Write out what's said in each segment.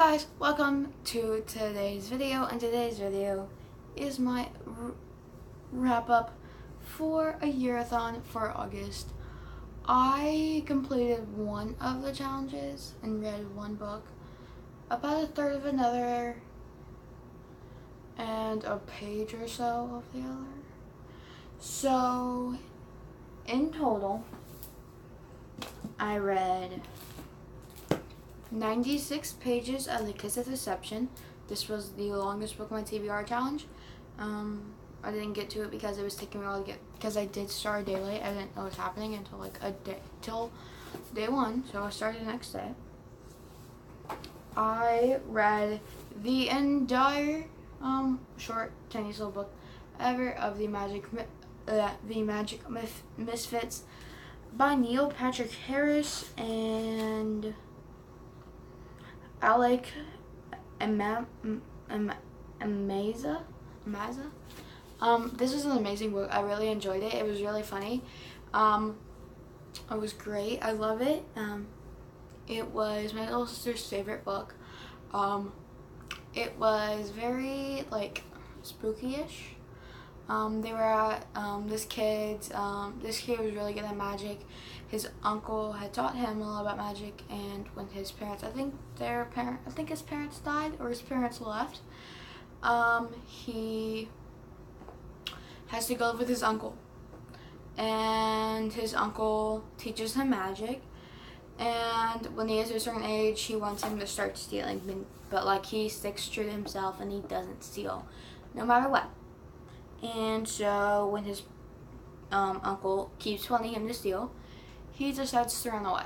Guys, welcome to today's video, and today's video is my wrap up for a year-a-thon for August. I completed one of the challenges and read one book, about a third of another, and a page or so of the other. So, in total, I read 96 pages of The Kiss of Deception. This was the longest book of my TBR challenge. I didn't get to it because it was taking me a while to get, because I did start a day late. I didn't know what was happening until day one, so I started the next day. I read the entire short Chinese little book ever of the Magic Misfits by Neil Patrick Harris and Alec Amaza. This was an amazing book. I really enjoyed it. It was really funny. It was great. I love it. It was my little sister's favorite book. It was very spooky-ish. They were at this kid was really good at magic. His uncle had taught him a lot about magic, and when his parents, I think his parents died or his parents left, he has to go live with his uncle, and his uncle teaches him magic, and when he is a certain age, he wants him to start stealing, but he sticks true to himself and he doesn't steal, no matter what. And so when his uncle keeps wanting him to steal, he decides to run away.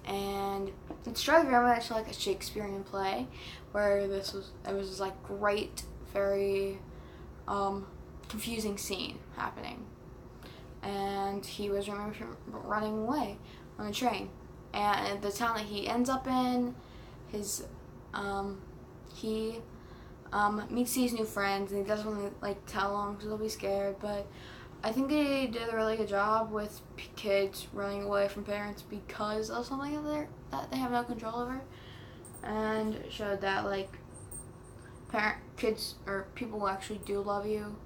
And it started very much like a Shakespearean play, where it was great, very confusing scene happening. And he was running away on a train. And the town that he ends up in, he meets these new friends, and he doesn't want to tell them because they'll be scared, but I think they did a really good job with kids running away from parents because of something that they have no control over, and showed that kids or people who actually do love you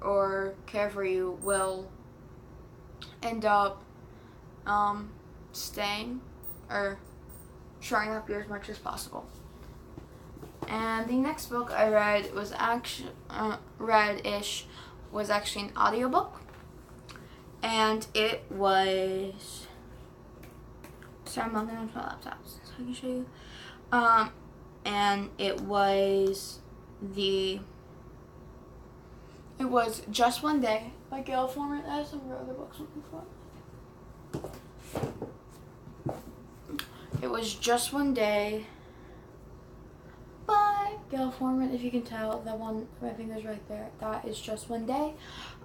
or care for you will end up staying or trying to help you as much as possible. And the next book I read was actually an audiobook, and it was, sorry, I'm logging onto my laptop so I can show you. And it was Just One Day by Gail Forman. I have some other books looking for. It was Just One Day by Gail Forman. If you can tell, that one, my finger's right there, that is Just One Day.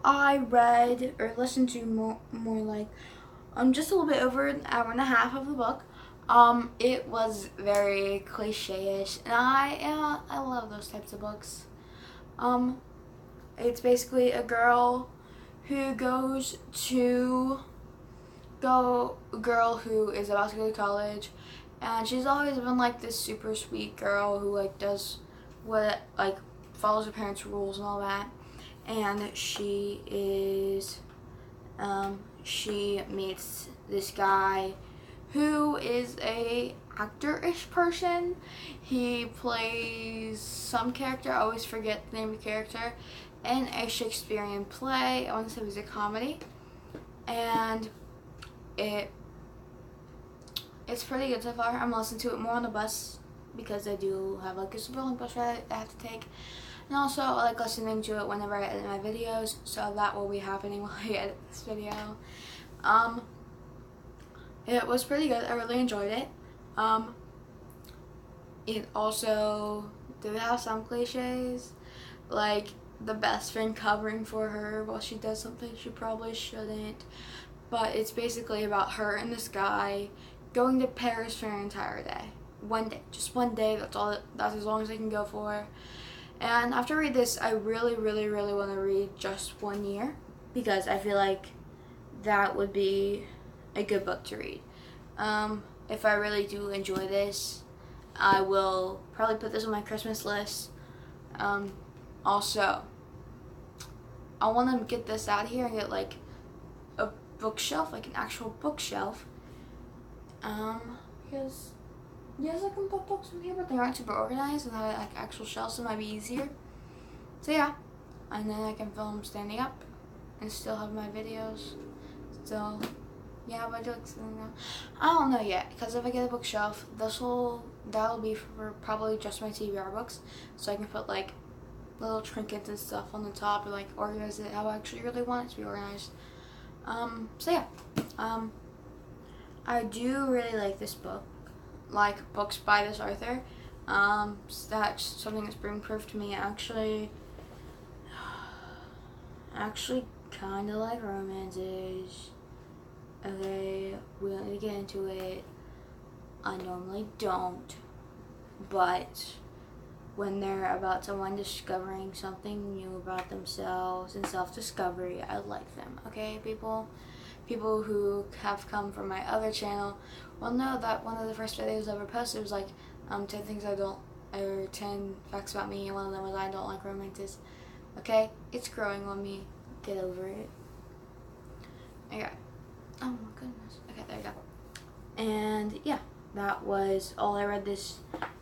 I read or listened to more just a little bit over an hour and a half of the book. It was very cliche-ish, and I love those types of books. It's basically a girl who who is about to go to college, and she's always been this super sweet girl who does what follows her parents' rules and all that. And she meets this guy who is a actor-ish person. He plays some character, I always forget the name of the character, in a Shakespearean play. I want to say it was a comedy, and it's pretty good so far. I'm listening to it more on the bus because I do have a super long bus ride I have to take. And also I like listening to it whenever I edit my videos, so that will be happening while I edit this video. It was pretty good. I really enjoyed it. It also did have some cliches, like the best friend covering for her while she does something she probably shouldn't. But it's basically about her and this guy going to Paris for an entire day. One day. Just one day. That's as long as I can go for. And after I read this, I really, really, really want to read Just One Year, because I feel like that would be a good book to read. If I really do enjoy this, I will probably put this on my Christmas list. Also, I want to get this out of here and get like a bookshelf, like an actual bookshelf. Because yes, I can put books in here, but they aren't super organized, and have like actual shelves, so it might be easier. So yeah, and then I can film standing up and still have my videos. Still, yeah, but I don't know yet, because if I get a bookshelf, that'll be for probably just my TBR books, so I can put like little trinkets and stuff on the top, or like organize it how I actually really want it to be organized. So yeah, I do really like this book, like books by this author. That's something that's been proved to me. Actually kind of like romances. Okay, we don't need to get into it. I normally don't, but when they're about someone discovering something new about themselves and self-discovery, I like them. Okay, people who have come from my other channel will know that one of the first videos I ever posted was like 10 things I don't, or 10 facts about me, and one of them was I don't like romances. Okay, it's growing on me. Get over it. Okay. Oh my goodness. Okay, there you go. And yeah, that was all I read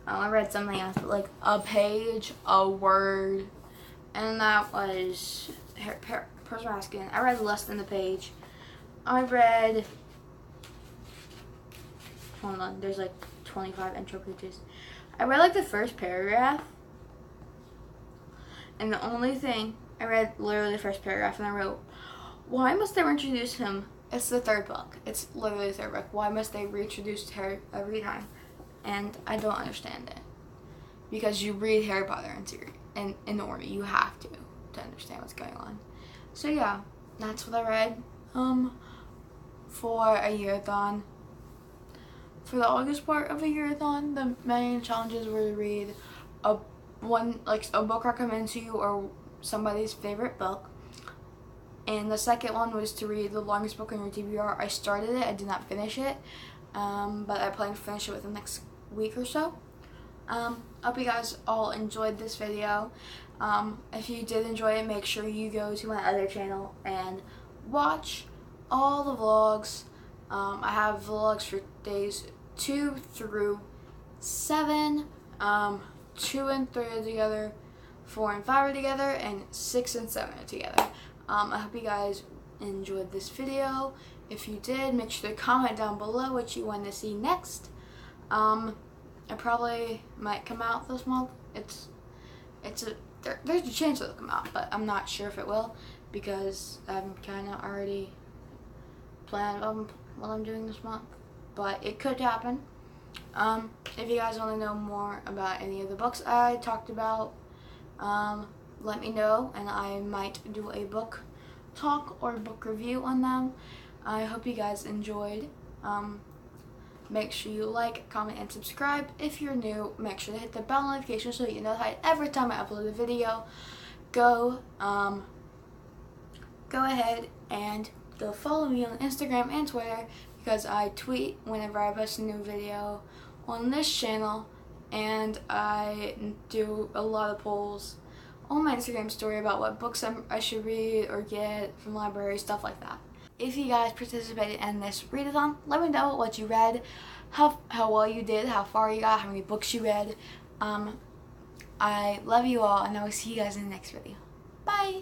I read something else, but like a page, a word, and that was Person Asking. I read less than the page. I read, hold on, there's like 25 intro pages. I read like the first paragraph, and the only thing, I read literally the first paragraph, and I wrote, why must they reintroduce him? It's the third book. It's literally the third book. Why must they reintroduce Harry every time? And I don't understand it. Because you read Harry Potter in order. You have to understand what's going on. So yeah, that's what I read for a year-a-thon. For the August part of a year-a-thon, the main challenges were to read a book recommended to you or somebody's favorite book. And the second one was to read the longest book on your TBR. I started it, I did not finish it, but I plan to finish it within the next week or so. I hope you guys all enjoyed this video. If you did enjoy it, make sure you go to my other channel and watch all the vlogs. I have vlogs for days 2 through 7, 2 and 3 are together, 4 and 5 are together, and 6 and 7 are together. I hope you guys enjoyed this video. If you did, make sure to comment down below what you want to see next. It probably might come out this month. There's a chance it'll come out, but I'm not sure if it will, because I'm kind of already planned on what I'm doing this month. But it could happen. If you guys want to know more about any of the books I talked about, let me know, and I might do a book talk or book review on them. I hope you guys enjoyed. Make sure you like, comment, and subscribe. If you're new, make sure to hit the bell notification so you know every time I upload a video. Go ahead and go follow me on Instagram and Twitter, because I tweet whenever I post a new video on this channel, and I do a lot of polls on my Instagram story about what books I should read or get from libraries, stuff like that. If you guys participated in this readathon, let me know what you read, how well you did, how far you got, how many books you read. I love you all, and I will see you guys in the next video. Bye!